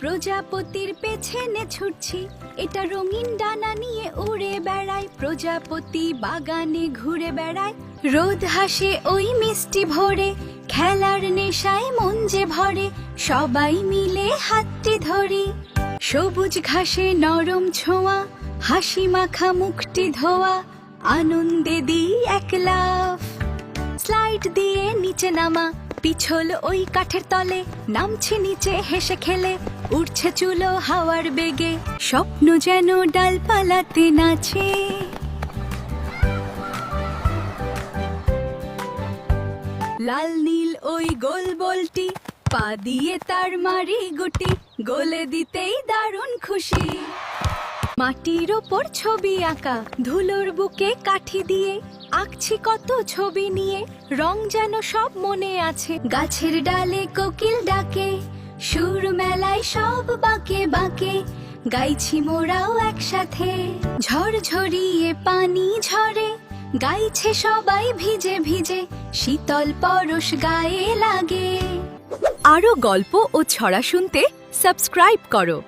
প্রজাপতির পেছনে ছুটছি, এটা রঙিন ডানা নিয়ে উড়ে বেড়ায়। প্রজাপতি বাগানে ঘুরে বেড়ায়, রোদ হাসে ওই মিষ্টি ভোরে। খেলার নেশায় মন যে ভরে, সবাই মিলে হাতটি ধরি। সবুজ ঘাসে নরম ছোঁয়া, হাসি মাখা মুখটি ধোয়া। আনন্দে দিই এক লাফ, স্লাইড দিয়ে নিচে নামা। পিছল ওই কাঠের তলে, নামছে নিচে হেসে খেলে। উড়ছে চুলো হাওয়ার বেগে, স্বপ্ন যেন ডালপালাতে নাচে। লাল নীল ওই গোল বলটি, পা দিয়ে তার মারি গুটি। গোলে দিতেই দারুণ খুশি। মাটির ওপর ছবি আঁকা, ধুলোর বুকে কাঠি দিয়ে। আঁকছি কত ছবি নিয়ে, রং যেন সব মনে আছে। গাছের ডালে কোকিল ডাকে, সুর মেলায় সব বাঁকে বাঁকে। গাইছি মোরাও একসাথে, ঝড় ঝরিয়ে পানি ঝরে। গাইছে সবাই ভিজে ভিজে, শীতল পরশ গায়ে লাগে। আরো গল্প ও ছড়া শুনতে সাবস্ক্রাইব করো।